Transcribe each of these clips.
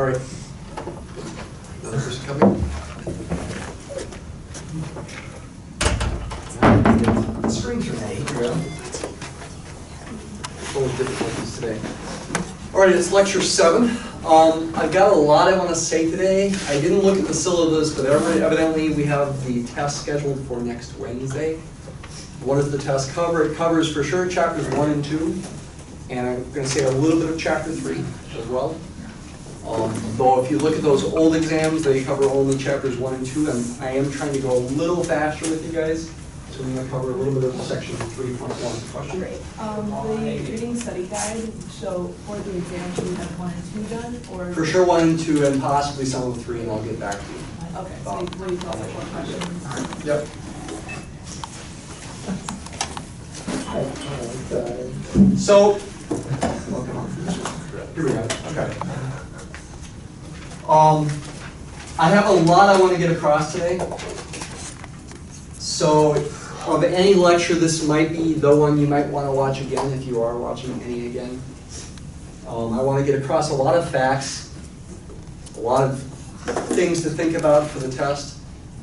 All right. Another person coming. The screen for me. Here we go. Full of difficulties today. All right, it's lecture 7. I've got a lot I want to say today. I didn't look at the syllabus, but evidently we have the test scheduled for next Wednesday. What does the test cover? It covers for sure chapters 1 and 2, and I'm going to say a little bit of chapter 3 as well. Though if you look at those old exams, they cover only chapters 1 and 2, and I am trying to go a little faster with you guys, so I'm going to cover a little bit of section 3.1. Question? Great. The reading study guide, so for the exam, should we have 1 and 2 done? Or For sure 1 and 2, and possibly some of 3, and I'll get back to you. Okay, so we can also have questions. Yep. So, here we go. Okay. I have a lot I want to get across today. So, of any lecture, this might be the one you might want to watch again if you are watching any again. I want to get across a lot of facts, a lot of things to think about for the test.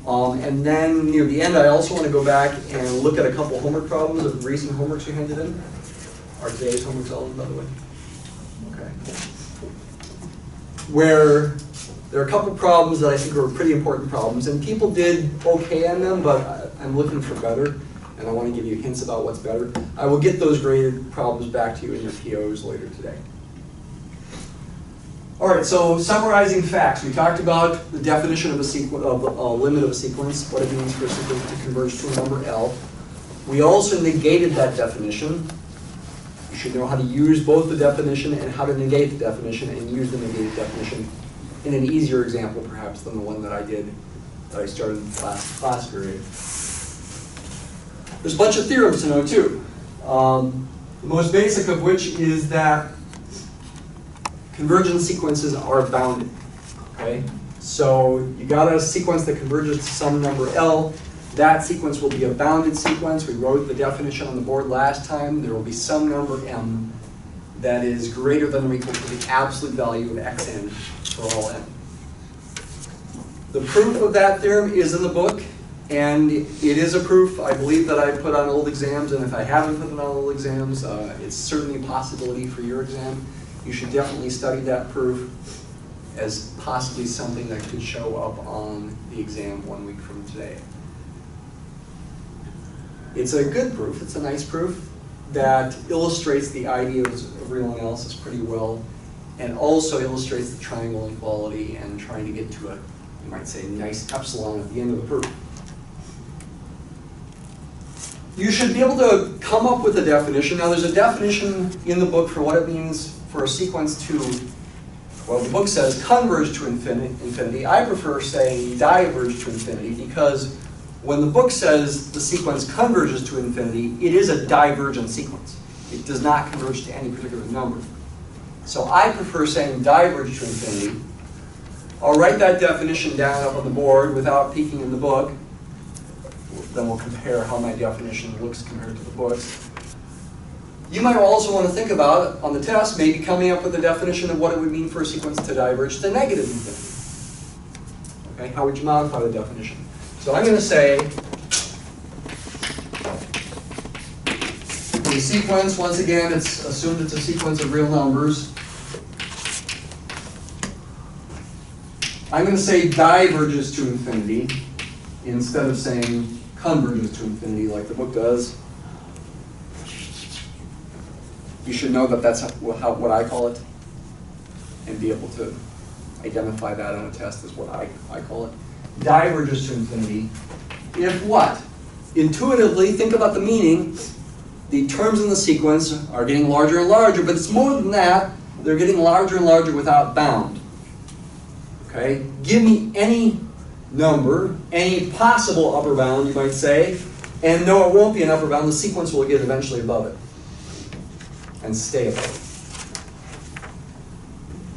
And then near the end, I also want to go back and look at a couple homework problems of recent homeworks you handed in. Are today's homeworks all in, by the way? Okay. Where there are a couple problems that I think are pretty important problems, and people did okay on them, but I'm looking for better, and I want to give you hints about what's better. I will get those graded problems back to you in your POs later today. All right, so summarizing facts. We talked about the definition of a limit of a sequence, what it means for a sequence to converge to a number L. We also negated that definition. You should know how to use both the definition and how to negate the definition, and use the negated definition in an easier example, perhaps, than the one that I did, that I started in the class period. There's a bunch of theorems to know, too. The most basic of which is that convergent sequences are bounded, okay? So you got a sequence that converges to some number L. That sequence will be a bounded sequence. We wrote the definition on the board last time. There will be some number m that is greater than or equal to the absolute value of xn for all n. The proof of that theorem is in the book, and it is a proof, I believe, that I put on old exams, and if I haven't put it on old exams, it's certainly a possibility for your exam. You should definitely study that proof as possibly something that could show up on the exam 1 week from today. It's a good proof, it's a nice proof that illustrates the idea of real analysis pretty well, and also illustrates the triangle inequality and trying to get to a, you might say, nice epsilon at the end of the proof. You should be able to come up with a definition. Now there's a definition in the book for what it means for a sequence to, well, the book says converge to infinity. I prefer saying diverge to infinity, because when the book says the sequence converges to infinity, it is a divergent sequence. It does not converge to any particular number. So I prefer saying diverge to infinity. I'll write that definition down up on the board without peeking in the book. Then we'll compare how my definition looks compared to the book's. You might also want to think about, on the test, maybe coming up with a definition of what it would mean for a sequence to diverge to negative infinity. Okay, how would you modify the definition? So I'm going to say the sequence, once again, it's assumed it's a sequence of real numbers. I'm going to say diverges to infinity instead of saying converges to infinity like the book does. You should know that that's what I call it, and be able to identify that on a test as what I call it. Diverges to infinity. If what? Intuitively, think about the meaning. The terms in the sequence are getting larger and larger, but it's more than that. They're getting larger and larger without bound. Okay? Give me any number, any possible upper bound, you might say, and no, it won't be an upper bound. The sequence will get eventually above it and stay above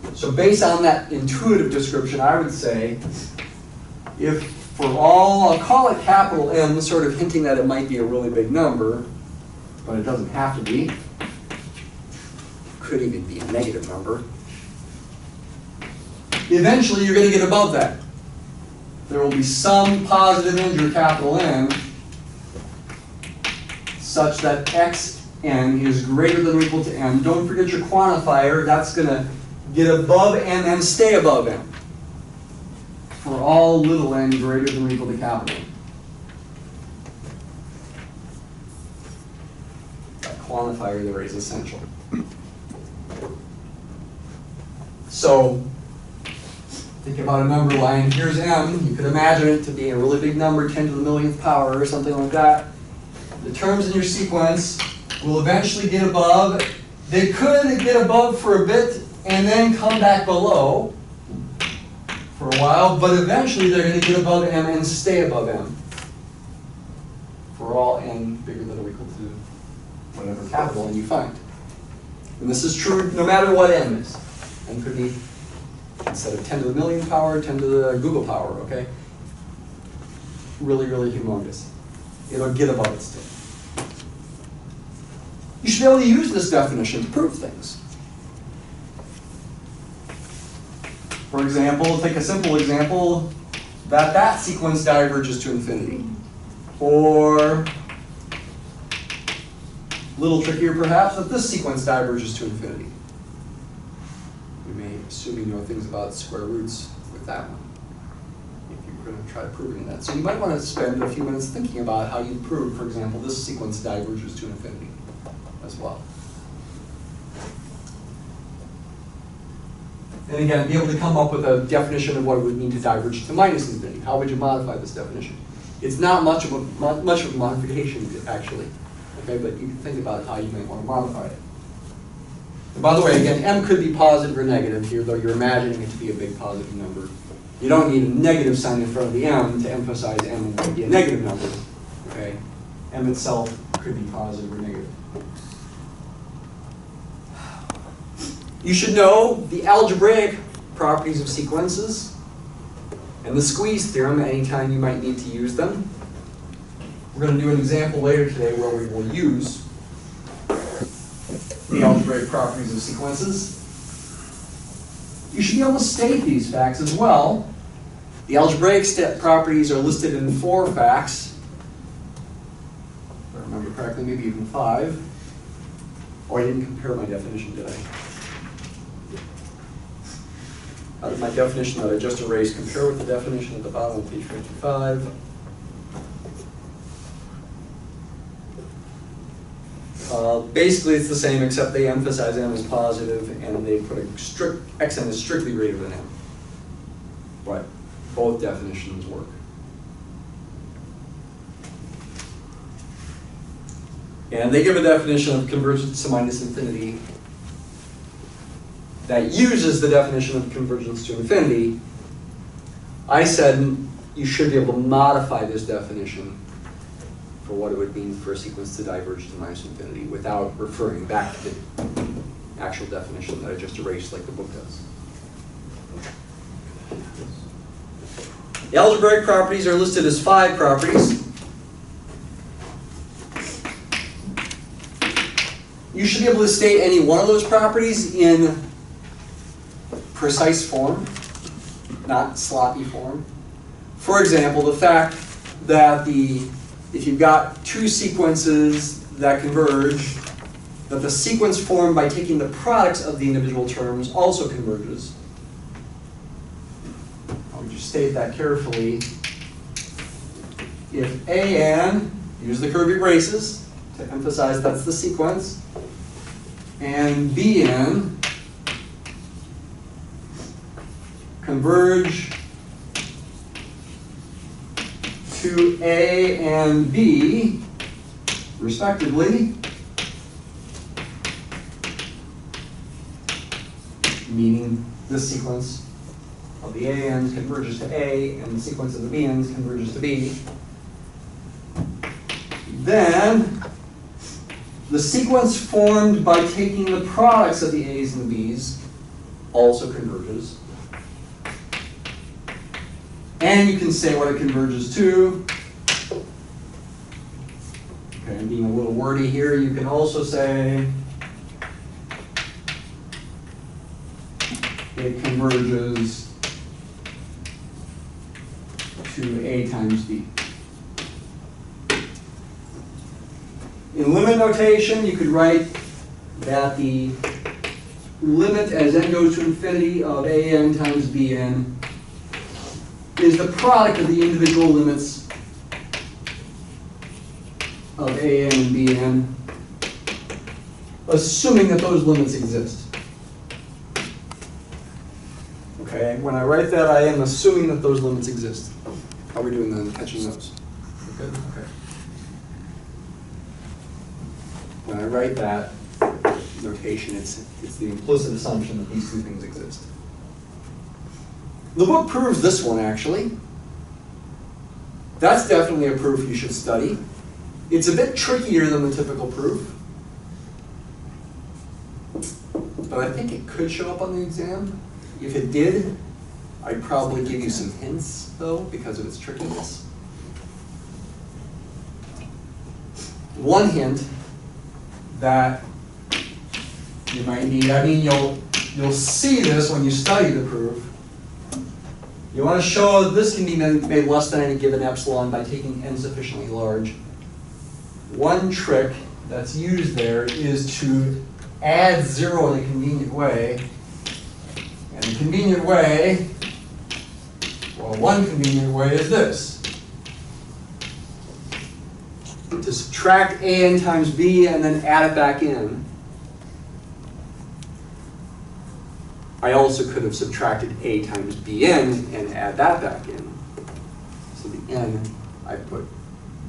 it. So based on that intuitive description, I would say, if for all, I'll call it capital M, sort of hinting that it might be a really big number, but it doesn't have to be. Could even be a negative number. eventually you're going to get above that. There will be some positive integer, capital N, such that xn is greater than or equal to n. Don't forget your quantifier. That's going to get above n and stay above n for all little n greater than or equal to capital N. That quantifier there is essential. So think about a number line. Here's m. You could imagine it to be a really big number, 10 to the millionth power or something like that. The terms in your sequence will eventually get above. They could get above for a bit and then come back below for a while, but eventually they're going to get above m and stay above m for all n bigger than or equal to whatever capital N you find. And this is true no matter what m is. M could be, instead of 10 to the million power, 10 to the Google power, okay? Really, really humongous. It'll get above it still. You should be able to use this definition to prove things. For example, take a simple example, that sequence diverges to infinity. Or, a little trickier perhaps, that this sequence diverges to infinity. We may assume you know things about square roots with that one, if you're going to try proving that. So you might want to spend a few minutes thinking about how you prove, for example, this sequence diverges to infinity as well. And again, be able to come up with a definition of what it would mean to diverge to minus infinity. How would you modify this definition? It's not much of a modification, actually. Okay, but you can think about how you might want to modify it. And by the way, again, m could be positive or negative here, though you're imagining it to be a big positive number. You don't need a negative sign in front of the m to emphasize m would be a negative number. Okay, m itself could be positive or negative. You should know the algebraic properties of sequences and the Squeeze Theorem anytime you might need to use them. We're going to do an example later today where we will use the algebraic properties of sequences. You should be able to state these facts as well. The algebraic properties are listed in 4 facts. If I remember correctly, maybe even 5. Oh, I didn't compare my definition, did I? How did my definition that I just erased compare with the definition at the bottom of page 55? Basically, it's the same, except they emphasize m as positive, and they put a strict xn is strictly greater than m. But both definitions work. And they give a definition of convergence to minus infinity that uses the definition of convergence to infinity. I said you should be able to modify this definition for what it would mean for a sequence to diverge to minus infinity without referring back to the actual definition that I just erased like the book does. The algebraic properties are listed as 5 properties. You should be able to state any one of those properties in precise form, not sloppy form. For example, the fact that if you've got 2 sequences that converge, that the sequence formed by taking the products of the individual terms also converges. I would just state that carefully. If an, use the curvy braces to emphasize that's the sequence, and bn converge to A and B, respectively, meaning this sequence of the ANs converges to A and the sequence of the BNs converges to B, then the sequence formed by taking the products of the A's and the B's also converges. And you can say what it converges to. Okay, I'm being a little wordy here. You can also say it converges to A times B. In limit notation, you could write that the limit as n goes to infinity of an times bn is the product of the individual limits of an and bn, assuming that those limits exist. Okay, when I write that, I am assuming that those limits exist. How are we doing then, catching those? We're good? Okay. When I write that notation, it's the implicit assumption that these two things exist. The book proves this one, actually. That's definitely a proof you should study. It's a bit trickier than the typical proof, but I think it could show up on the exam. If it did, I'd probably give you some hints, though, because of its trickiness. One hint that you might need, I mean, you'll see this when you study the proof. You want to show that this can be made less than any given epsilon by taking n sufficiently large. One trick that's used there is to add 0 in a convenient way. And the convenient way, well, one convenient way is this. To subtract an times b and then add it back in. I also could have subtracted a times bn and add that back in. So the n I put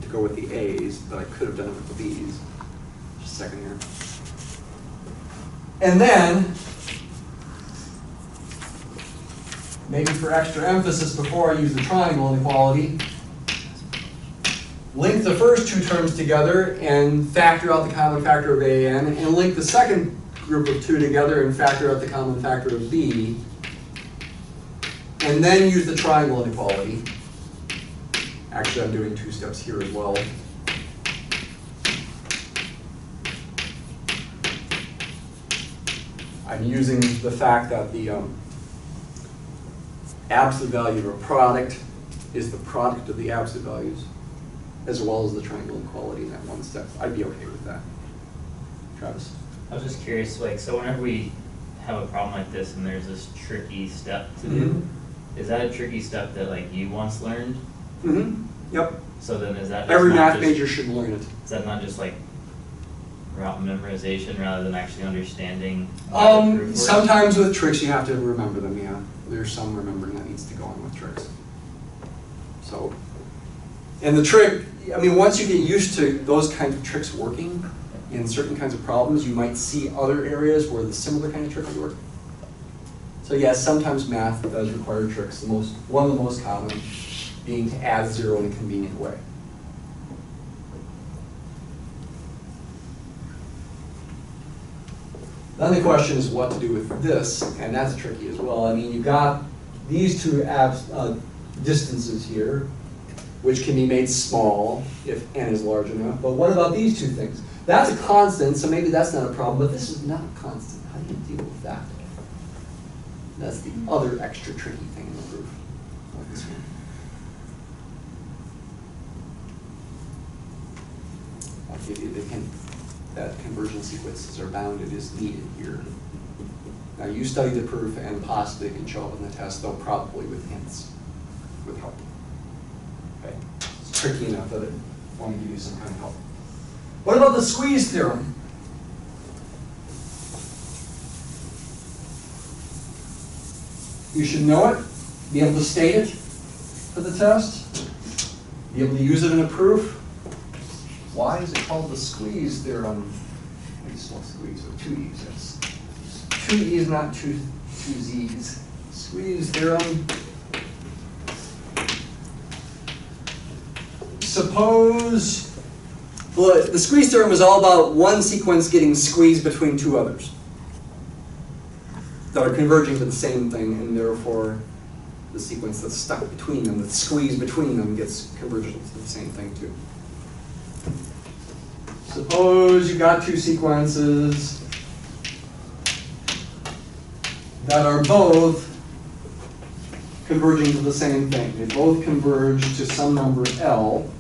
to go with the a's, but I could have done it with the b's. Just a second here. And then, maybe for extra emphasis before I use the triangle inequality, link the first two terms together and factor out the common factor of an, and link the second group of two together and factor out the common factor of b, and then use the triangle inequality. Actually, I'm doing 2 steps here as well. I'm using the fact that the absolute value of a product is the product of the absolute values, as well as the triangle inequality in that one step. I'd be okay with that. Travis? I was just curious, like, so whenever we have a problem like this and there's this tricky step to do, is that a tricky step that, like, you once learned? Yep. So then is that every math major should learn it. Is that not just like route memorization rather than actually understanding? Sometimes with tricks you have to remember them, yeah. There's some remembering that needs to go on with tricks. So, and the trick, I mean, once you get used to those kinds of tricks working in certain kinds of problems, you might see other areas where the similar kind of trick would work. So yes, sometimes math does require tricks. One of the most common being to add 0 in a convenient way. Then the question is what to do with this, and that's tricky as well. I mean, you've got these two distances here, which can be made small if n is large enough. But what about these two things? That's a constant, so maybe that's not a problem, but this is not a constant. How do you deal with that? That's the other extra tricky thing in the proof. Like this one. I'll give you that convergence sequences are bounded is needed here. Now you study the proof and possibly it can show up in the test, though probably with hints, with help. Okay, it's tricky enough that I want to give you some kind of help. What about the squeeze theorem? You should know it, be able to state it for the test, be able to use it in a proof. Why is it called the squeeze theorem? I spell squeeze with 2 E's. That's 2 E's, not two Z's. Squeeze theorem. Suppose, well, the squeeze theorem is all about one sequence getting squeezed between two others that are converging to the same thing, and therefore the sequence that's stuck between them, that's squeezed between them, gets converged to the same thing too. Suppose you got two sequences that are both converging to the same thing. They both converge to some number L.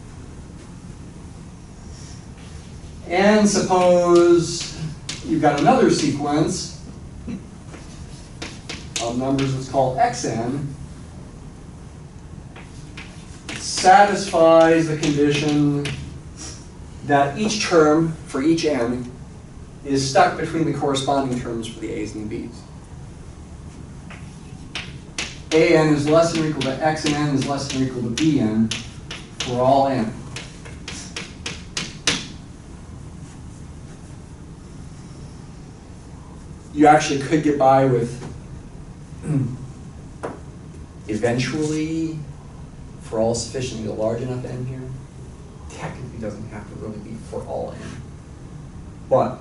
And suppose you've got another sequence of numbers that's called xn, satisfies the condition that each term for each n is stuck between the corresponding terms for the a's and the b's. an is less than or equal to x and n is less than or equal to bn for all n. You actually could get by with eventually for all sufficiently large enough n here. Technically doesn't have to really be for all n. But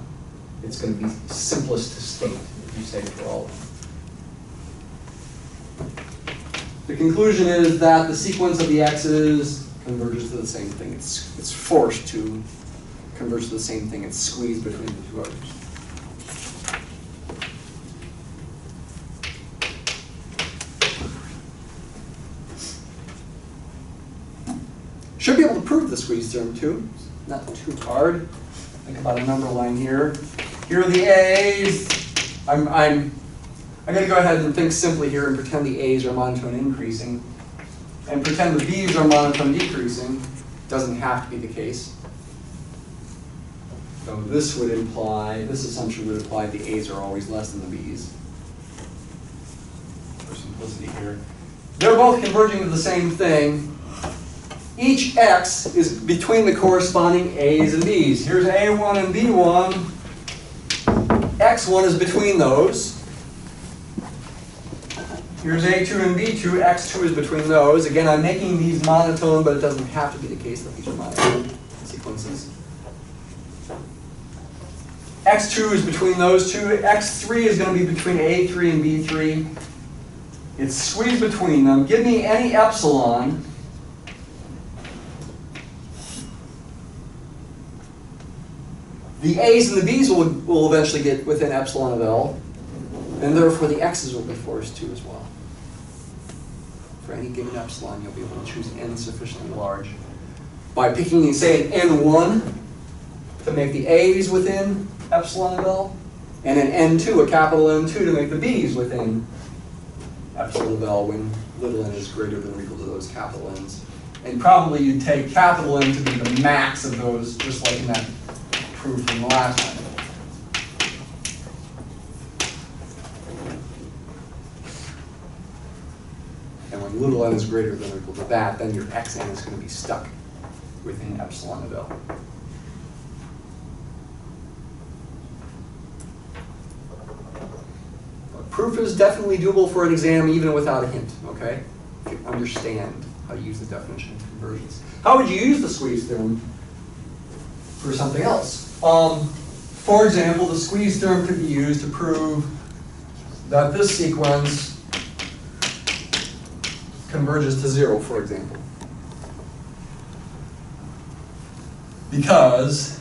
it's going to be simplest to state if you say for all n. The conclusion is that the sequence of the x's converges to the same thing. It's forced to converge to the same thing. It's squeezed between the two others. Should be able to prove the squeeze theorem too. It's not too hard. Think about a number line here. Here are the a's. I'm going to go ahead and think simply here and pretend the a's are monotone increasing, and pretend the b's are monotone decreasing. Doesn't have to be the case. So this would imply, this assumption would imply the a's are always less than the b's. For simplicity here, they're both converging to the same thing. Each x is between the corresponding a's and b's. Here's a1 and b1. x1 is between those. Here's a2 and b2. x2 is between those. Again, I'm making these monotone, but it doesn't have to be the case that these are monotone sequences. x2 is between those two. x3 is going to be between a3 and b3. It's squeezed between them. Give me any epsilon. The a's and the b's will eventually get within epsilon of L, and therefore the x's will be forced to as well. For any given epsilon, you'll be able to choose n sufficiently large by picking, say, an n1 to make the a's within epsilon of L, and an n2, a capital N2, to make the b's within epsilon of L when little n is greater than or equal to those capital N's. And probably you'd take capital N to be the max of those, just like in that proof from the last time. And when little n is greater than or equal to that, then your xn is going to be stuck within epsilon of L. Proof is definitely doable for an exam even without a hint, okay? If you understand how to use the definition of convergence. How would you use the squeeze theorem for something else? For example, the squeeze theorem could be used to prove that this sequence converges to 0, for example. Because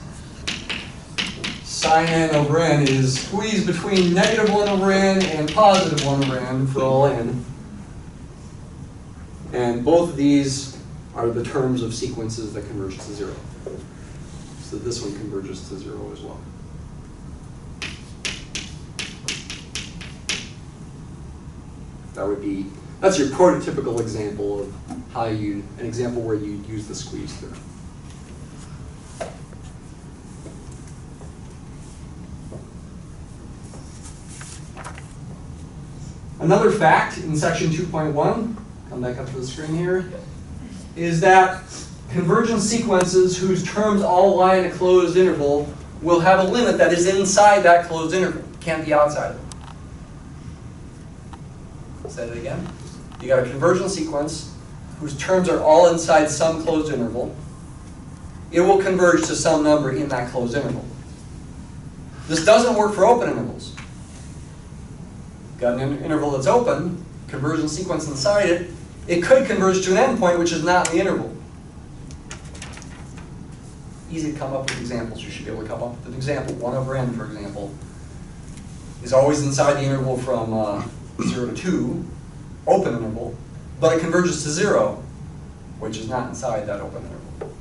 sine n over n is squeezed between negative 1 over n and positive 1 over n for all n. And both of these are the terms of sequences that converge to 0. So this one converges to 0 as well. That's your prototypical example of how an example where you use the squeeze theorem. Another fact in section 2.1, come back up to the screen here, is that convergent sequences whose terms all lie in a closed interval will have a limit that is inside that closed interval. Can't be outside of it. Say that again. You got a convergent sequence whose terms are all inside some closed interval. It will converge to some number in that closed interval. This doesn't work for open intervals. Got an interval that's open, convergent sequence inside it, it could converge to an endpoint which is not in the interval. Easy to come up with examples. You should be able to come up with an example. 1 over n, for example, is always inside the interval from 0 to 2, open interval. but it converges to 0, which is not inside that open interval.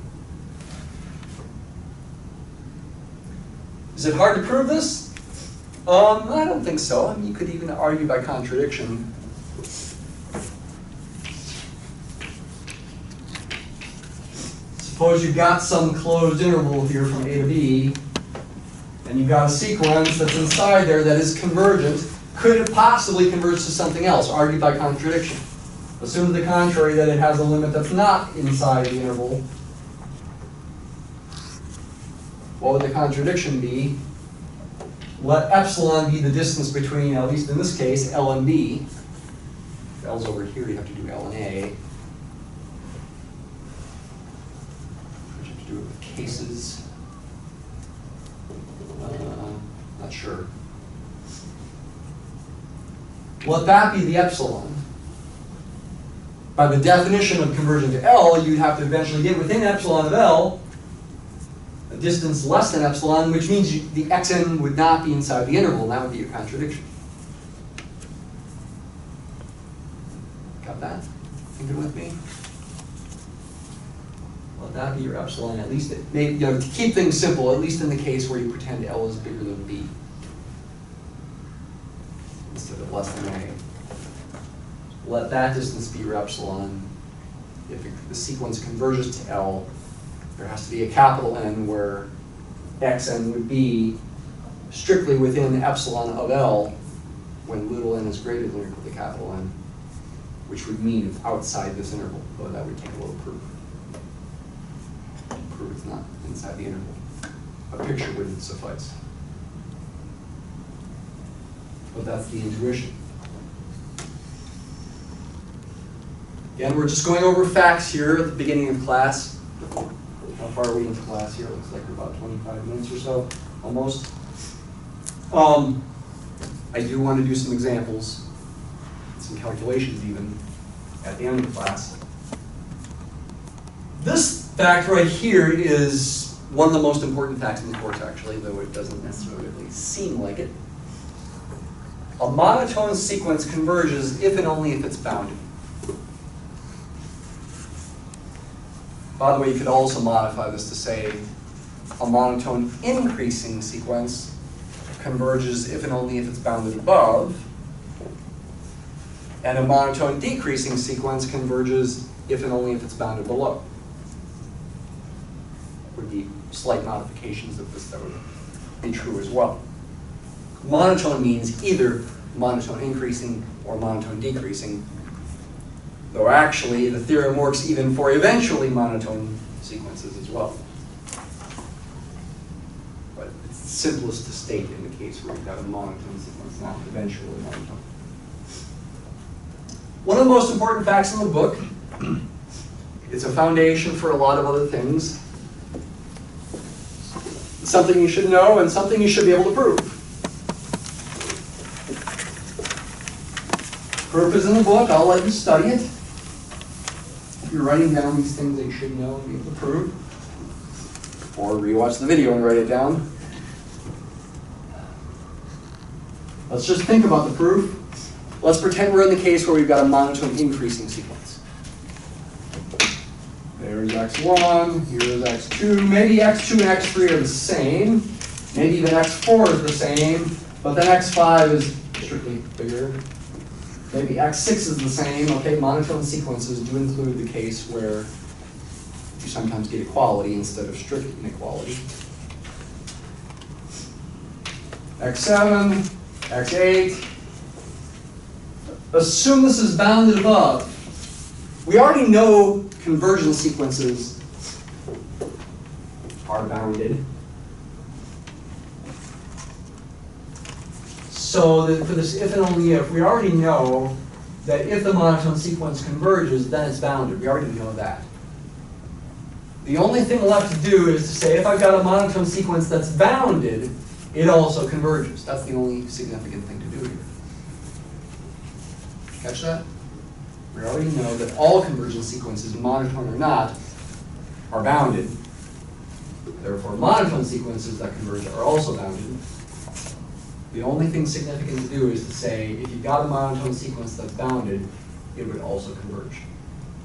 Is it hard to prove this? I don't think so. I mean, you could even argue by contradiction. Suppose you've got some closed interval here from A to B, and you've got a sequence that's inside there that is convergent. Could it possibly converge to something else? Argue by contradiction. Assume to the contrary that it has a limit that's not inside the interval. What would the contradiction be? Let epsilon be the distance between, at least in this case, L and B. If L's over here, you have to do L and A. You have to do it with cases. Not sure. Let that be the epsilon. By the definition of converging to L, you'd have to eventually get within epsilon of L a distance less than epsilon, which means the xn would not be inside the interval, and that would be a contradiction. Got that? Thinking with me? Let that be your epsilon, at least, to keep things simple, at least in the case where you pretend L is bigger than B, instead of less than A. Let that distance be your epsilon. If the sequence converges to L, there has to be a capital N where xn would be strictly within epsilon of L when little n is greater than or equal to capital N, which would mean it's outside this interval, though that would take a little proof. Prove it's not inside the interval. A picture wouldn't suffice. But that's the intuition. Again, we're just going over facts here at the beginning of class. How far are we into class here? It looks like we're about 25 minutes or so, almost. I do want to do some examples, some calculations even, at the end of the class. This fact right here is one of the most important facts in the course, actually, though it doesn't necessarily seem like it. A monotone sequence converges if and only if it's bounded. By the way, you could also modify this to say a monotone increasing sequence converges if and only if it's bounded above, and a monotone decreasing sequence converges if and only if it's bounded below. There would be slight modifications of this that would be true as well. Monotone means either monotone increasing or monotone decreasing, though actually the theorem works even for eventually monotone sequences as well. But it's simplest to state in the case where you've got a monotone sequence, not eventually monotone. One of the most important facts in the book, it's a foundation for a lot of other things. It's something you should know and something you should be able to prove. Proof is in the book, I'll let you study it. If you're writing down these things that you should know and be able to prove, or rewatch the video and write it down. Let's just think about the proof. Let's pretend we're in the case where we've got a monotone increasing sequence. There's x1, here's x2. Maybe x2 and x3 are the same. Maybe even x4 is the same, but then x5 is strictly bigger. Maybe x6 is the same. Okay, monotone sequences do include the case where you sometimes get equality instead of strict inequality. x7, x8. Assume this is bounded above. We already know convergence sequences are bounded. So that for this if and only if, we already know that if the monotone sequence converges, then it's bounded. We already know that. The only thing left to do is to say if I've got a monotone sequence that's bounded, it also converges. That's the only significant thing to do here. Catch that? We already know that all convergence sequences, monotone or not, are bounded. Therefore, monotone sequences that converge are also bounded. The only thing significant to do is to say, if you've got a monotone sequence that's bounded, it would also converge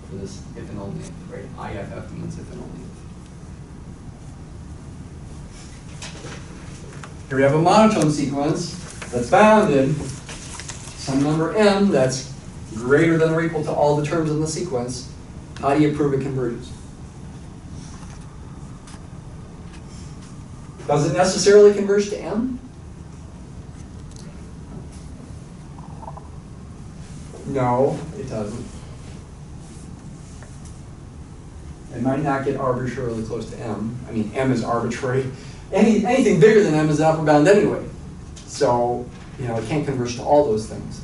for this if and only if, right? IFF means if and only if. Here we have a monotone sequence that's bounded, some number m that's greater than or equal to all the terms in the sequence. How do you prove it converges? Does it necessarily converge to m? No, it doesn't. It might not get arbitrarily close to m. I mean, m is arbitrary. Anything bigger than m is an upper bound anyway. So, you know, it can't converge to all those things.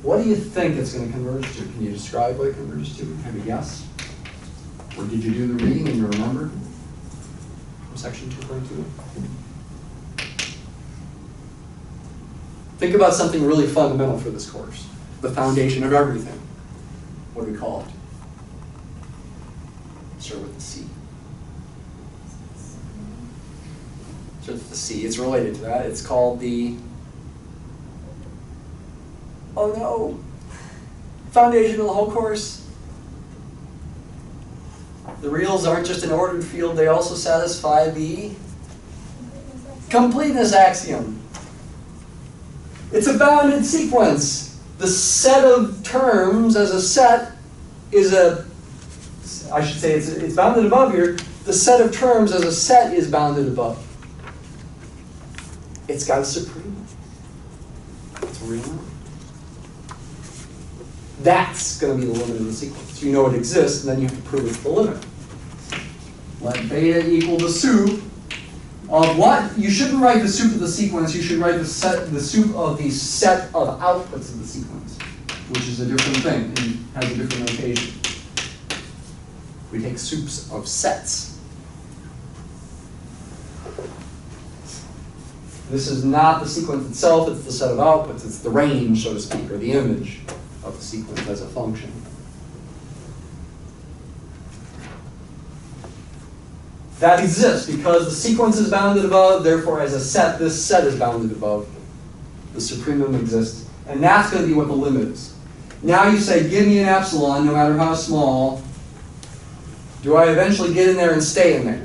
What do you think it's going to converge to? Can you describe what it converges to? Have a guess? Or did you do the reading and you remember? From section 2.2? Think about something really fundamental for this course. The foundation of everything. What do we call it? Start with the C. Start with the C. It's related to that. It's called the, oh no, foundation of the whole course. The reals aren't just an ordered field, they also satisfy the completeness axiom. It's a bounded sequence. The set of terms as a set is I should say it's bounded above here. The set of terms as a set is bounded above. It's got a supreme. It's a real number. That's going to be the limit of the sequence. You know it exists, and then you have to prove it's the limit. Let beta equal the sup of what? You shouldn't write the sup of the sequence. You should write the sup of the set of outputs of the sequence, which is a different thing and has a different notation. We take sups of sets. This is not the sequence itself, it's the set of outputs. It's the range, so to speak, or the image of the sequence as a function. That exists because the sequence is bounded above, therefore as a set, this set is bounded above. The supremum exists, and that's going to be what the limit is. Now you say, give me an epsilon, no matter how small. Do I eventually get in there and stay in there?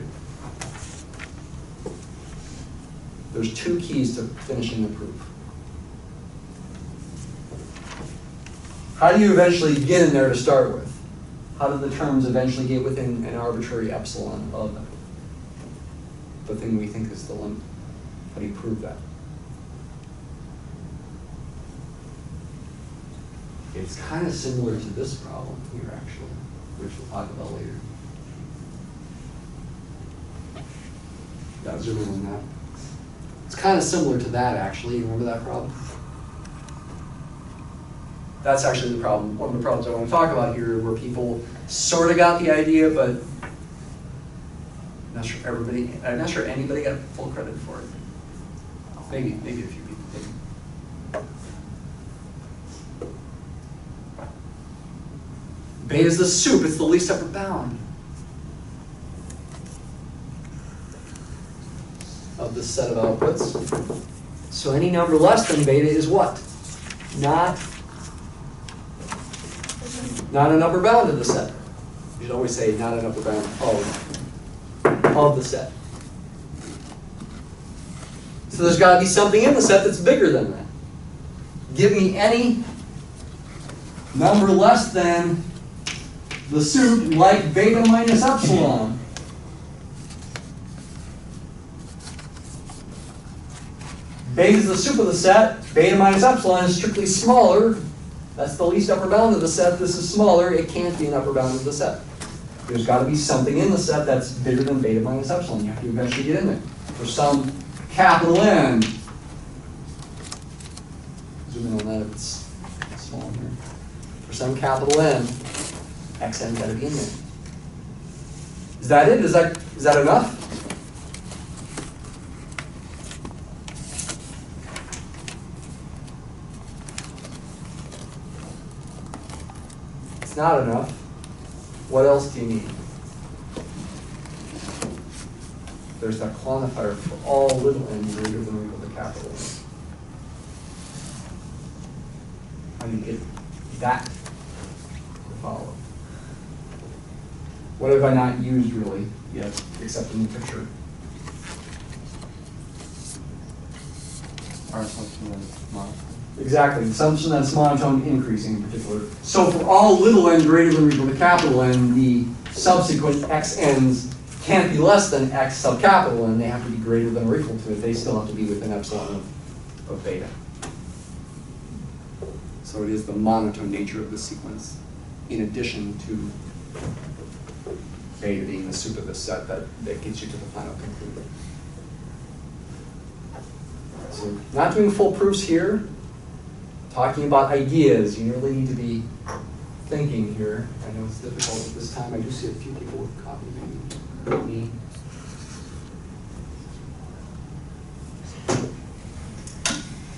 There's two keys to finishing the proof. How do you eventually get in there to start with? How do the terms eventually get within an arbitrary epsilon of the thing we think is the limit? How do you prove that? It's kind of similar to this problem here, actually, which we'll talk about later. Yeah, zoom in on that. It's kind of similar to that, actually. You remember that problem? That's actually the problem. One of the problems I want to talk about here, where people sort of got the idea, but I'm not sure anybody got full credit for it. Maybe a few people did. Beta is the sup. It's the least upper bound of the set of outputs. So any number less than beta is what? Not an upper bound of the set. You should always say not an upper bound of the set. So there's got to be something in the set that's bigger than that. Give me any number less than the sup, like beta minus epsilon. Beta is the sup of the set. Beta minus epsilon is strictly smaller. That's the least upper bound of the set. This is smaller. It can't be an upper bound of the set. There's got to be something in the set that's bigger than beta minus epsilon. You have to eventually get in there. For some capital N. Zoom in on that if it's small here. For some capital N, xn's got to be in there. Is that it? Is that enough? It's not enough. What else do you need? There's that quantifier for all little n greater than or equal to capital N. How trying to get that to follow. What have I not used really yet, except in the picture? Our assumption is monotone. Exactly, the assumption that's monotone increasing in particular. So for all little n greater than or equal to capital N, the subsequent xn's can't be less than x sub capital N. They have to be greater than or equal to it. They still have to be within epsilon of beta. So it is the monotone nature of the sequence, in addition to beta being the suit of the set that gets you to the final conclusion. So not doing full proofs here. Talking about ideas, you really need to be thinking here. I know it's difficult at this time. I do see a few people with coffee, maybe me.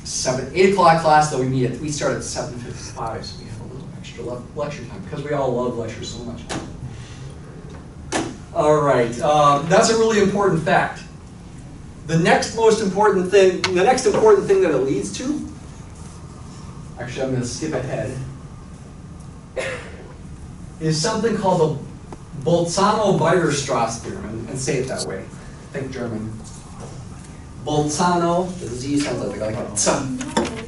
Seven, 8 o'clock class, though we start at 7:55, so we have a little extra lecture time because we all love lectures so much. All right, that's a really important fact. The next important thing that it leads to. Actually, I'm going to skip ahead. Is something called the Bolzano-Weierstrass Theorem, and say it that way. Think German. Bolzano, the Z sounds like a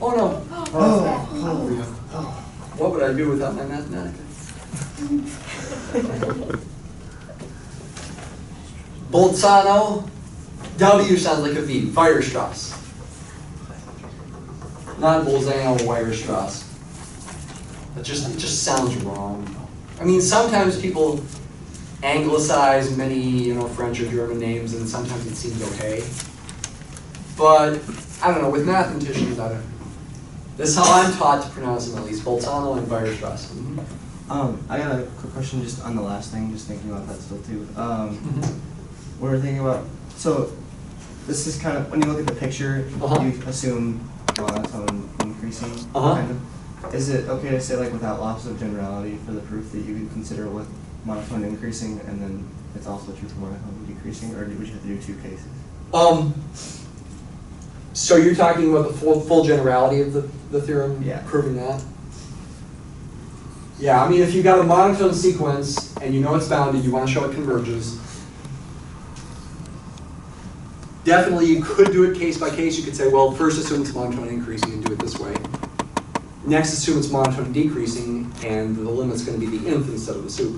oh no. What would I do without my mathematics? Bolzano, W sounds like a V, Weierstrass. Not Bolzano-Weierstrass. It just sounds wrong. I mean, sometimes people anglicize many, French or German names, and sometimes it seems okay. But I don't know. With mathematicians, I don't know. This is how I'm taught to pronounce them, at least. Bolzano and Weierstrass. I got a quick question just on the last thing. Just thinking about that still too. We were thinking about this is kind of when you look at the picture, you assume monotone increasing, kind of. Is it okay to say, like, without loss of generality for the proof that you could consider with monotone increasing and then it's also true for monotone decreasing, or would you have to do 2 cases? So you're talking about the full generality of the theorem, proving that? Yeah, I mean, if you've got a monotone sequence and you know it's bounded, you want to show it converges. Definitely, you could do it case by case. You could say, well, first assume it's monotone increasing and do it this way. Next, assume it's monotone decreasing, and the limit's going to be the nth instead of the sup.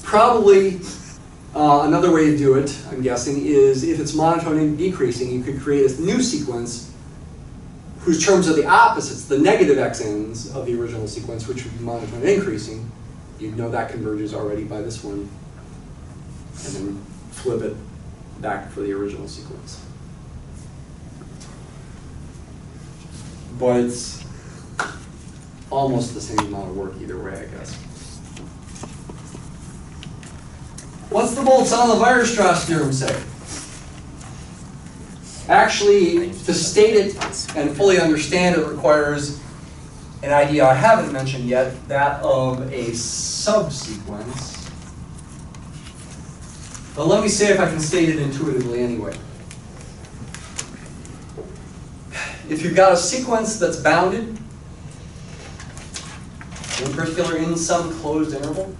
Probably another way to do it, I'm guessing, is if it's monotone decreasing, you could create a new sequence whose terms are the opposites, the negative xn's of the original sequence, which would be monotone increasing. You'd know that converges already by this one, and then flip it back for the original sequence. But it's almost the same amount of work either way, I guess. What's the Bolzano-Weierstrass theorem say? Actually, to state it and fully understand it requires an idea I haven't mentioned yet, that of a subsequence. But let me see if I can state it intuitively anyway. If you've got a sequence that's bounded, in particular in some closed interval,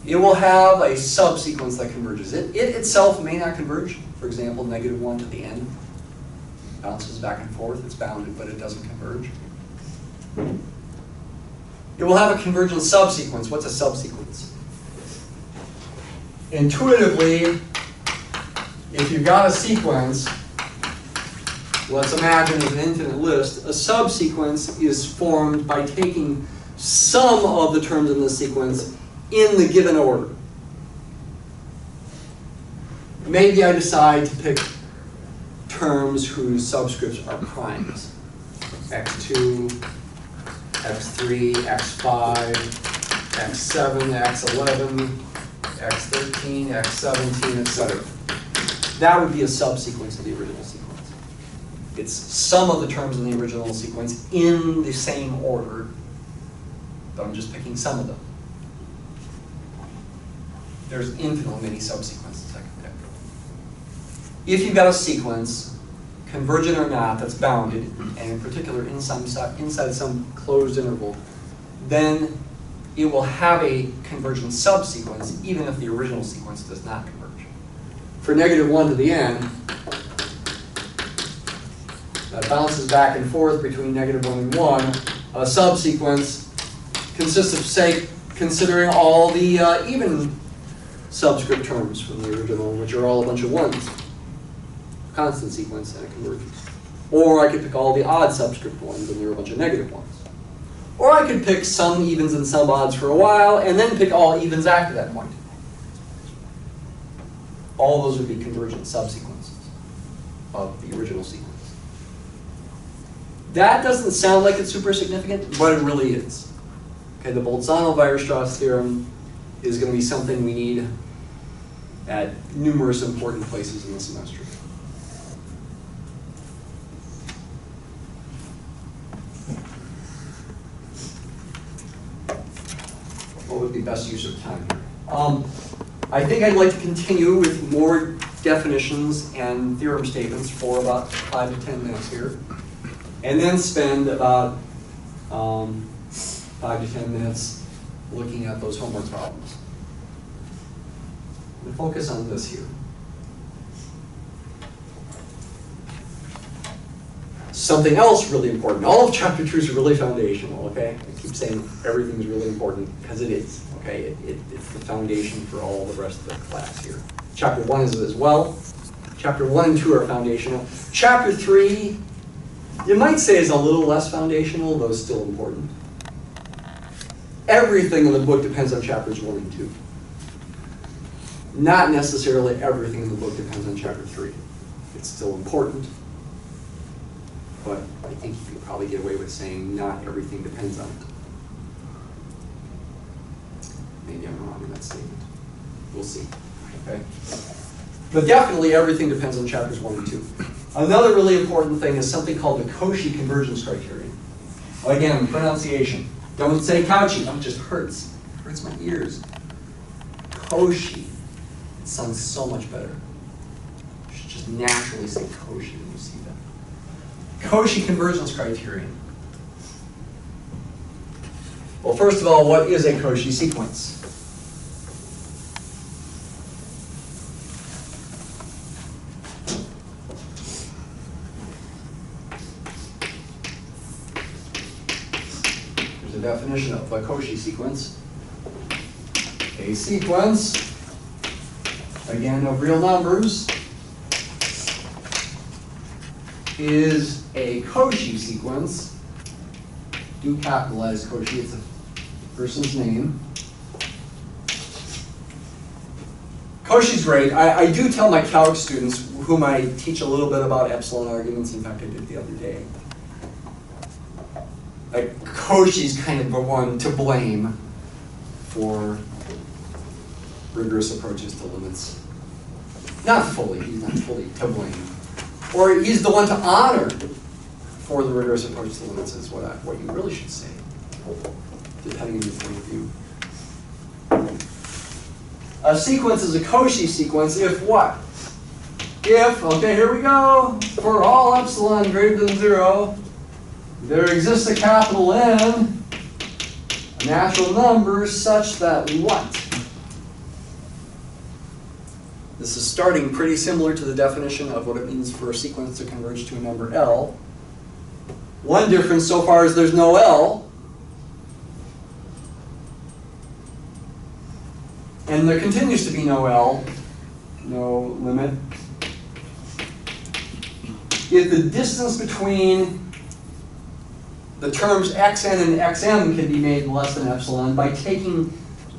it will have a subsequence that converges. It itself may not converge. For example, -1 to the n bounces back and forth. It's bounded, but it doesn't converge. It will have a convergent subsequence. What's a subsequence? Intuitively, if you've got a sequence, let's imagine it's an infinite list, a subsequence is formed by taking some of the terms in the sequence in the given order. Maybe I decide to pick terms whose subscripts are primes. x2, x3, x5, x7, x11, x13, x17, etc. That would be a subsequence of the original sequence. It's some of the terms in the original sequence in the same order, but I'm just picking some of them. There's infinitely many subsequences I can pick. If you've got a sequence convergent or not, that's bounded, and in particular inside some closed interval, then it will have a convergent subsequence even if the original sequence does not converge. For -1 to the n, that bounces back and forth between -1 and 1. A subsequence consists of, say, considering all the even subscript terms from the original, which are all a bunch of 1s. Constant sequence, and it converges. Or I could pick all the odd subscript 1s, and they're a bunch of -1s. Or I could pick some evens and some odds for a while, and then pick all evens after that point. All those would be convergent subsequences of the original sequence. That doesn't sound like it's super significant, but it really is. Okay, the Bolzano-Weierstrass theorem is going to be something we need at numerous important places in the semester. What would be best use of time here? I think I'd like to continue with more definitions and theorem statements for about 5 to 10 minutes here, and then spend about 5 to 10 minutes looking at those homework problems. I'm going to focus on this here. Something else really important. All of chapter 2 is really foundational, okay? I keep saying everything is really important because it is, okay? It's the foundation for all the rest of the class here. Chapter 1 is as well. Chapter 1 and 2 are foundational. Chapter 3, you might say, is a little less foundational, though still important. Everything in the book depends on chapters 1 and 2. Not necessarily everything in the book depends on chapter 3. It's still important, but I think you can probably get away with saying not everything depends on it. Maybe I'm wrong in that statement. We'll see. Okay? But definitely everything depends on chapters 1 and 2. Another really important thing is something called the Cauchy Convergence Criterion. Again, pronunciation. Don't say Cauchy. It just hurts. It hurts my ears. Cauchy. It sounds so much better. You should just naturally say Cauchy when you see that. Cauchy Convergence Criterion. Well, first of all, what is a Cauchy sequence? There's a definition of a Cauchy sequence. A sequence, again, of real numbers, is a Cauchy sequence. Do capitalize Cauchy, it's a person's name. Cauchy's great. I do tell my calc students, whom I teach a little bit about epsilon arguments, in fact I did the other day, like Cauchy's kind of the one to blame for rigorous approaches to limits. Not fully, he's not fully to blame. Or he's the one to honor for the rigorous approach to limits is what you really should say, depending on your point of view. A sequence is a Cauchy sequence if what? If, okay, here we go, for all epsilon greater than 0, there exists a capital N, a natural number such that what? This is starting pretty similar to the definition of what it means for a sequence to converge to a number L. One difference so far is there's no L. And there continues to be no L, no limit. If the distance between the terms xn and xm can be made less than epsilon by taking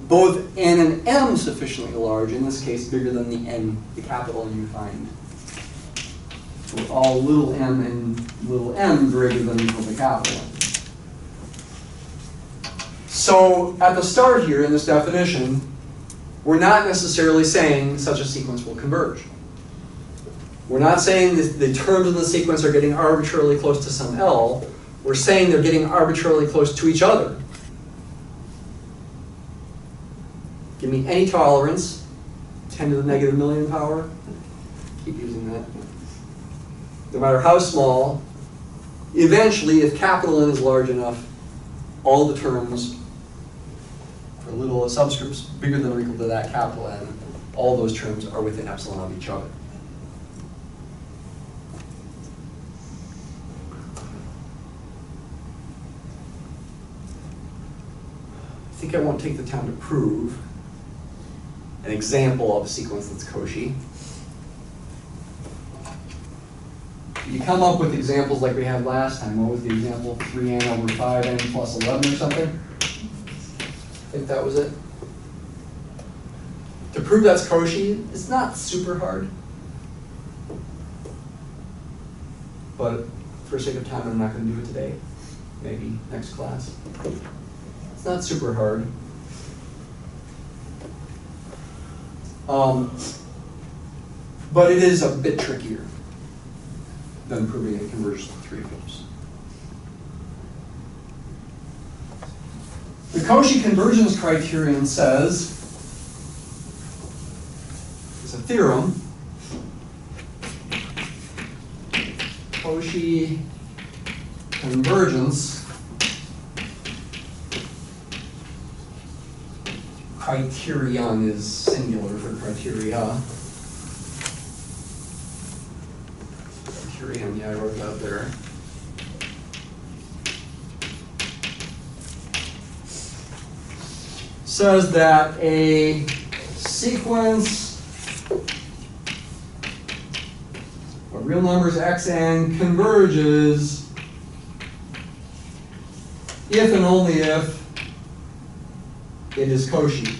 both n and m sufficiently large, in this case bigger than the n, the capital N you find, with all little m and little m greater than the capital N. So at the start here in this definition, we're not necessarily saying such a sequence will converge. We're not saying that the terms in the sequence are getting arbitrarily close to some L. We're saying they're getting arbitrarily close to each other. Give me any tolerance, 10 to the negative million power. Keep using that. no matter how small, eventually, if capital N is large enough, all the terms for little subscripts bigger than or equal to that capital N, all those terms are within epsilon of each other. I think I won't take the time to prove an example of a sequence that's Cauchy. You come up with examples like we had last time. What was the example? 3n over 5n plus 11 or something? I think that was it. To prove that's Cauchy, it's not super hard. But for sake of time, I'm not going to do it today. Maybe next class. It's not super hard. But it is a bit trickier than proving it converges to 3/5. The Cauchy Convergence Criterion says, it's a theorem, Cauchy Convergence Criterion is singular for criteria. Criterion, yeah, I wrote that there. Says that a sequence of real numbers xn converges if and only if it is Cauchy.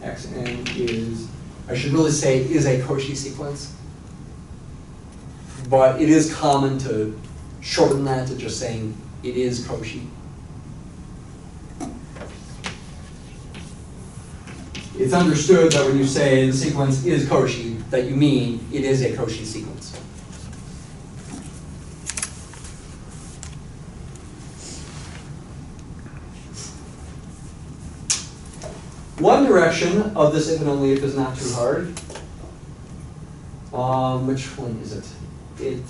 Xn is, I should really say, is a Cauchy sequence. But it is common to shorten that to just saying it is Cauchy. It's understood that when you say the sequence is Cauchy, that you mean it is a Cauchy sequence. One direction of this if and only if is not too hard. Which one is it? It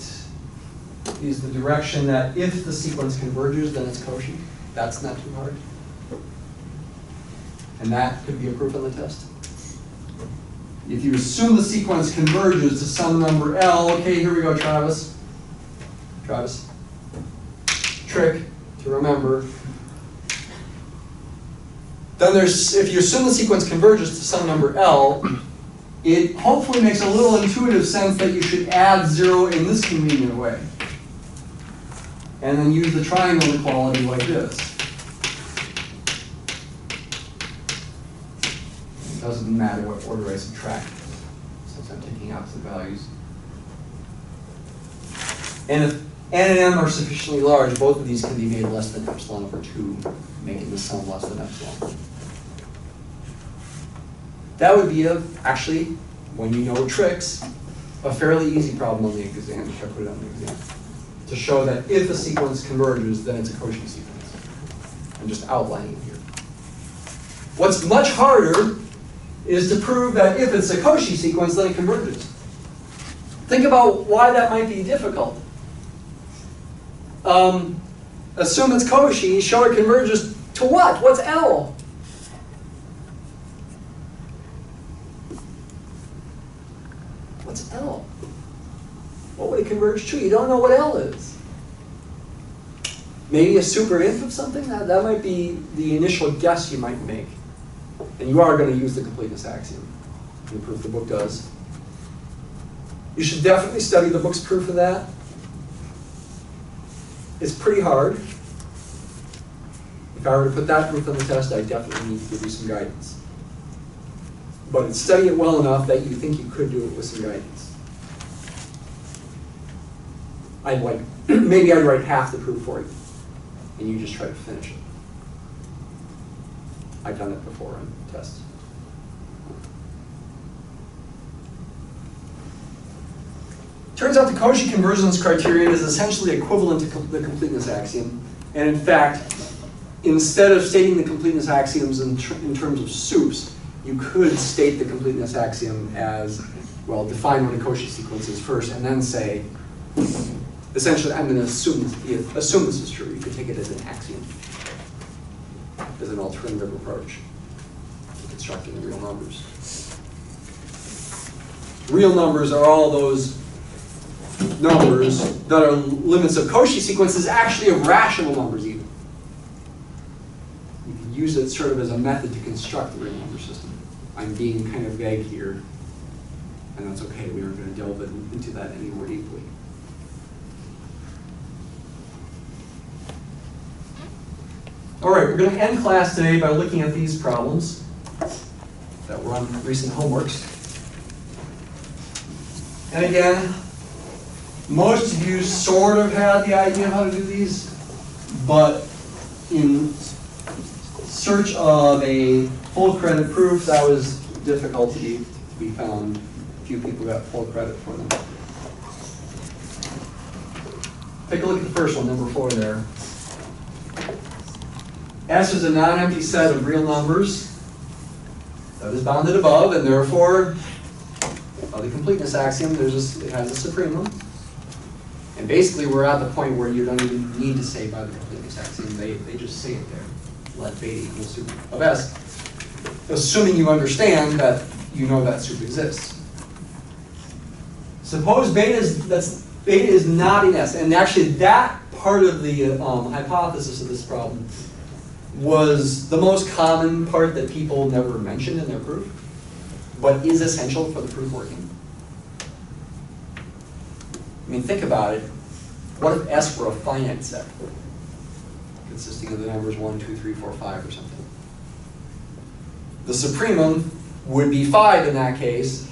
is the direction that if the sequence converges, then it's Cauchy. That's not too hard. And that could be a proof on the test. If you assume the sequence converges to some number L, okay, here we go, Travis. Travis. Trick to remember. Then there's, if you assume the sequence converges to some number L, it hopefully makes a little intuitive sense that you should add 0 in this convenient way. And then use the triangle inequality like this. It doesn't matter what order I subtract, since I'm taking opposite values. And if n and m are sufficiently large, both of these can be made less than epsilon over 2, making the sum less than epsilon. That would be, actually, when you know tricks, a fairly easy problem on the exam, if I put it on the exam, to show that if a sequence converges, then it's a Cauchy sequence. I'm just outlining it here. What's much harder is to prove that if it's a Cauchy sequence, then it converges. Think about why that might be difficult. Assume it's Cauchy, show it converges to what? What's L? What's L? What would it converge to? You don't know what L is. Maybe a superinf of something? That might be the initial guess you might make. And you are going to use the completeness axiom. The proof the book does. You should definitely study the book's proof of that. It's pretty hard. If I were to put that proof on the test, I definitely need to give you some guidance. But study it well enough that you think you could do it with some guidance. Maybe I'd write half the proof for you, and you just try to finish it. I've done it before on tests. Turns out the Cauchy convergence criterion is essentially equivalent to the completeness axiom. And in fact, instead of stating the completeness axioms in terms of soups, you could state the completeness axiom as well, define what a Cauchy sequence is first, and then say, essentially, I'm going to assume this is true. You could take it as an axiom, as an alternative approach to constructing real numbers. Real numbers are all those numbers that are limits of Cauchy sequences, actually of rational numbers even. You can use it sort of as a method to construct the real number system. I'm being kind of vague here, and that's okay. We aren't going to delve into that any more deeply. All right, we're going to end class today by looking at these problems that were on recent homeworks. And again, most of you sort of had the idea how to do these, but in search of a full credit proof, that was difficult to be found. Few people got full credit for them. Take a look at the first one, number 4 there. S is a non-empty set of real numbers that is bounded above, and therefore, by the completeness axiom, it has a supremum. And basically, we're at the point where you don't even need to say by the completeness axiom. They just say it there. Let beta equal sup of S, assuming you understand that you know that sup exists. Suppose beta is not in S, and actually that part of the hypothesis of this problem was the most common part that people never mentioned in their proof, but is essential for the proof working. I mean, think about it. What if S were a finite set, consisting of the numbers 1, 2, 3, 4, 5, or something? The supremum would be 5 in that case,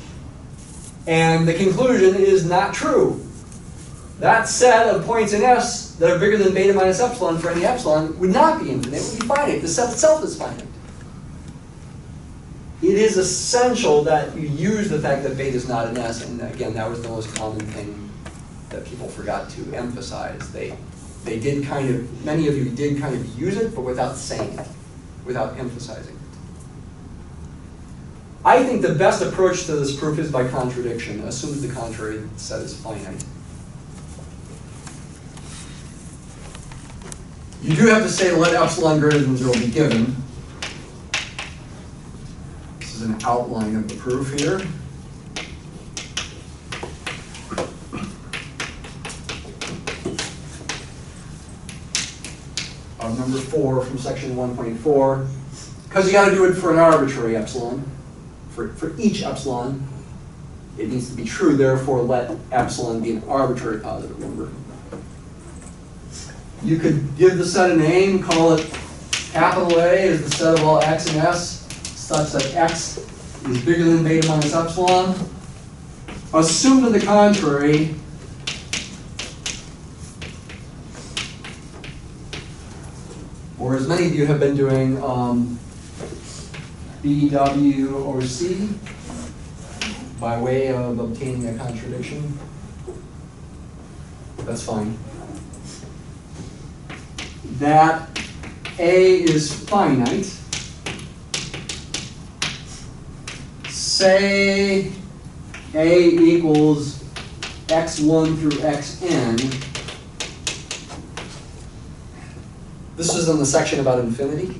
and the conclusion is not true. That set of points in S that are bigger than beta minus epsilon for any epsilon would not be infinite, it would be finite. The set itself is finite. It is essential that you use the fact that beta is not an S, and again, that was the most common thing that people forgot to emphasize. They did kind of, many of you did kind of use it, but without saying it, without emphasizing it. I think the best approach to this proof is by contradiction. Assume the contrary set is finite. You do have to say let epsilon greater than 0 be given. This is an outline of the proof here. Of number 4 from section 1.4. Because you got to do it for an arbitrary epsilon. For each epsilon, it needs to be true, therefore let epsilon be an arbitrary positive number. You could give the set a name, call it capital A is the set of all x and s, such that x is bigger than beta minus epsilon. Assume to the contrary, or as many of you have been doing, B, W, or C, by way of obtaining a contradiction. That's fine. That A is finite. Say A equals x1 through xn. This is in the section about infinity.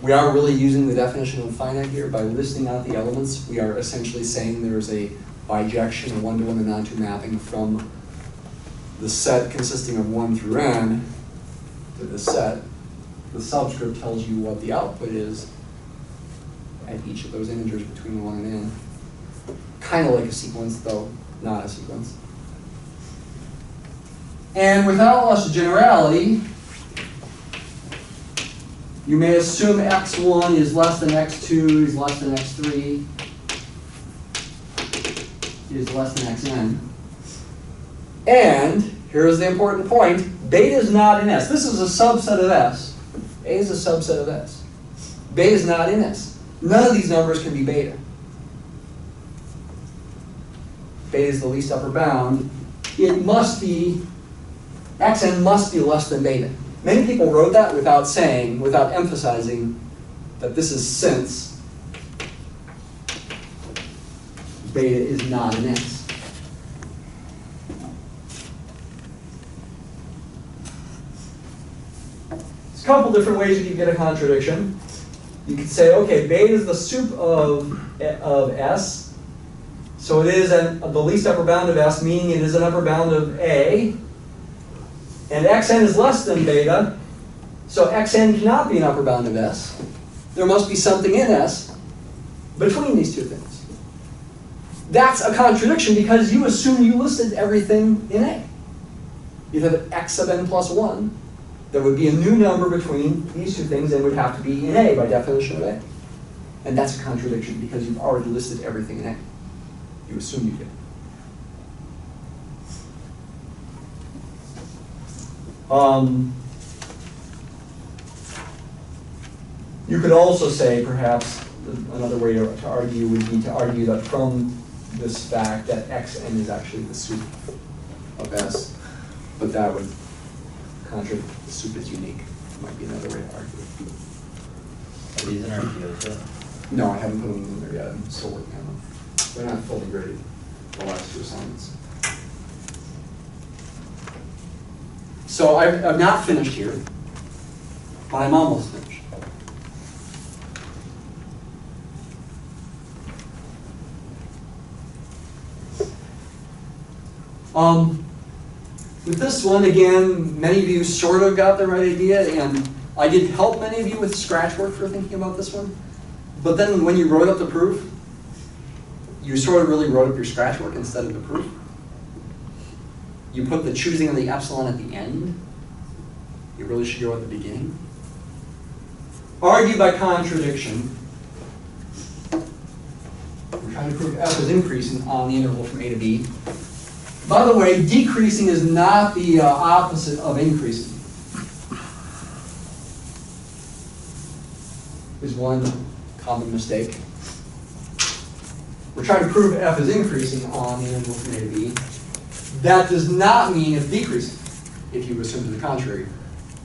We are really using the definition of finite here. By listing out the elements, we are essentially saying there is a bijection, a one-to-one and non-to mapping from the set consisting of 1 through n to this set. The subscript tells you what the output is at each of those integers between 1 and n. Kind of like a sequence, though not a sequence. And without loss of generality, you may assume x1 is less than x2, is less than x3, is less than xn. And here's the important point, beta is not in S. This is a subset of S. A is a subset of S. Beta is not in S. None of these numbers can be beta. Beta is the least upper bound. It must be, xn must be less than beta. Many people wrote that without saying, without emphasizing that this is since beta is not an x. There's a couple different ways you can get a contradiction. You could say, okay, beta is the sup of S, so it is the least upper bound of S, meaning it is an upper bound of A, and xn is less than beta, so xn cannot be an upper bound of S. There must be something in S between these two things. That's a contradiction because you assume you listed everything in A. You'd have x sub n plus 1. There would be a new number between these two things and would have to be in A by definition of A. And that's a contradiction because you've already listed everything in A. You assume you did. You could also say, perhaps, another way to argue would be to argue that from this fact that xn is actually the sup of S, but that would contradict the sup is unique. Might be another way to argue it. Are these in our field yet? No, I haven't put them in there yet. I'm still working on them. They're not fully graded, the last two assignments. So I'm not finished here, but I'm almost finished. With this one, again, many of you sort of got the right idea, and I did help many of you with scratch work for thinking about this one. But then when you wrote up the proof, you sort of really wrote up your scratch work instead of the proof. You put the choosing of the epsilon at the end. You really should go at the beginning. Argue by contradiction. We're trying to prove f is increasing on the interval from A to B. By the way, decreasing is not the opposite of increasing. Is one common mistake. We're trying to prove f is increasing on the interval from A to B. That does not mean it's decreasing, if you assume to the contrary,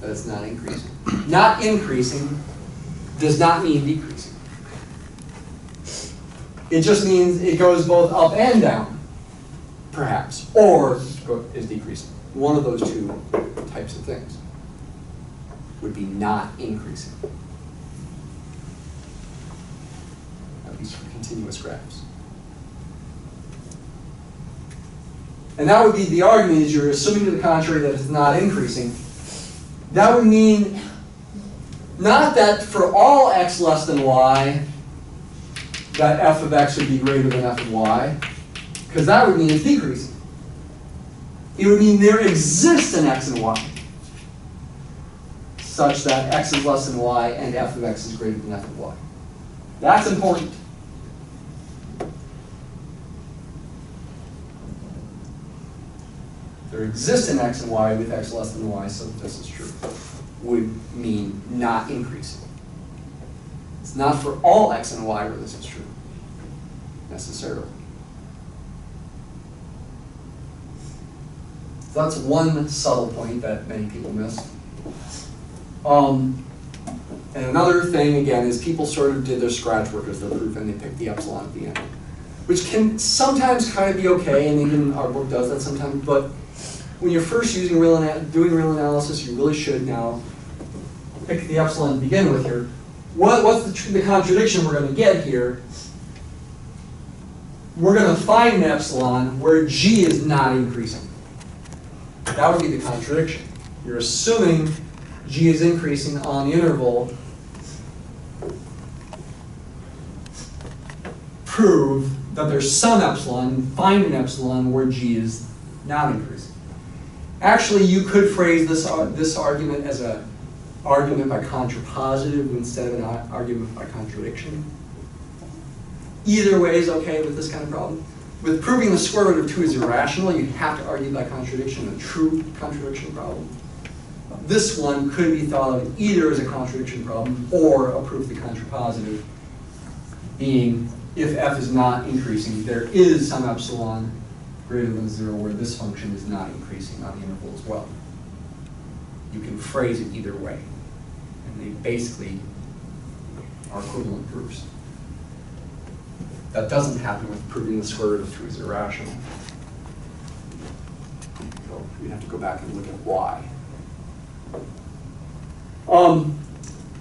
that it's not increasing. Not increasing does not mean decreasing. It just means it goes both up and down, perhaps, or is decreasing. One of those two types of things would be not increasing, at least for continuous graphs. And that would be the argument is you're assuming to the contrary that it's not increasing. That would mean not that for all x less than y, that f of x would be greater than f of y, because that would mean it's decreasing. It would mean there exists an x and y, such that x is less than y and f of x is greater than f of y. That's important. There exists an x and y with x less than y, so this is true, would mean not increasing. It's not for all x and y where this is true, necessarily. So that's one subtle point that many people miss. And another thing, again, is people sort of did their scratch work as their proof and they picked the epsilon at the end, which can sometimes kind of be okay, and even our book does that sometimes, but when you're first doing real analysis, you really should now pick the epsilon to begin with here. What's the contradiction we're going to get here? We're going to find an epsilon where g is not increasing. That would be the contradiction. You're assuming g is increasing on the interval. Prove that there's some epsilon, find an epsilon where g is not increasing. Actually, you could phrase this argument as an argument by contrapositive instead of an argument by contradiction. Either way is okay with this kind of problem. With proving the square root of 2 is irrational, you have to argue by contradiction, a true contradiction problem. This one could be thought of either as a contradiction problem or a proof the contrapositive, being if f is not increasing, there is some epsilon greater than 0 where this function is not increasing on the interval as well. You can phrase it either way. And they basically are equivalent proofs. That doesn't happen with proving the square root of 2 is irrational. So we have to go back and look at why.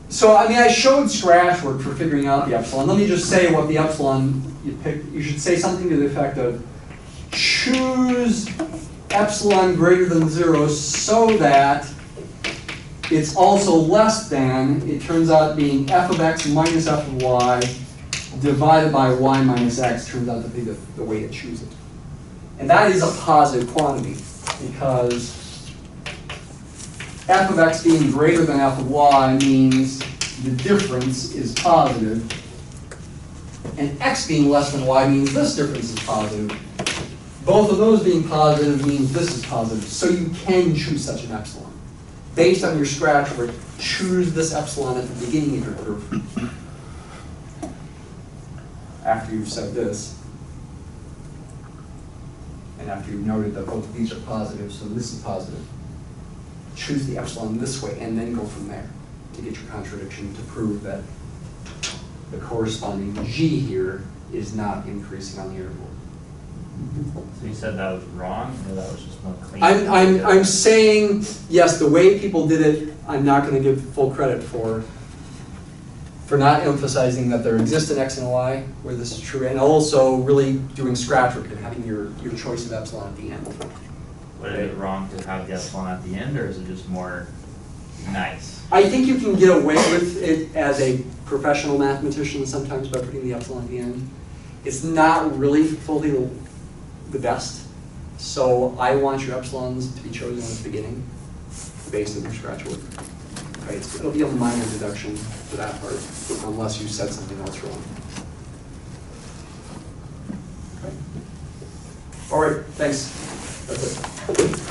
So I mean, I showed scratch work for figuring out the epsilon. Let me just say what the epsilon you pick. You should say something to the effect of choose epsilon greater than 0 so that it's also less than, it turns out being f of x minus f of y divided by y minus x turns out to be the way to choose it. And that is a positive quantity because f of x being greater than f of y means the difference is positive, and x being less than y means this difference is positive. Both of those being positive means this is positive, so you can choose such an epsilon. Based on your scratch work, choose this epsilon at the beginning of your proof. After you've said this, and after you've noted that both of these are positive, so this is positive, choose the epsilon this way, and then go from there to get your contradiction to prove that the corresponding g here is not increasing on the interval. So you said that was wrong, or that was just more clean? I'm saying, yes, the way people did it, I'm not going to give full credit for not emphasizing that there exists an x and a y where this is true, and also really doing scratch work and having your choice of epsilon at the end. But is it wrong to have the epsilon at the end, or is it just more nice? I think you can get away with it as a professional mathematician sometimes by putting the epsilon at the end. It's not really fully the best, so I want your epsilons to be chosen at the beginning based on your scratch work. Right, so it'll be a minor deduction for that part, unless you said something else wrong. Okay. All right, thanks. That's it.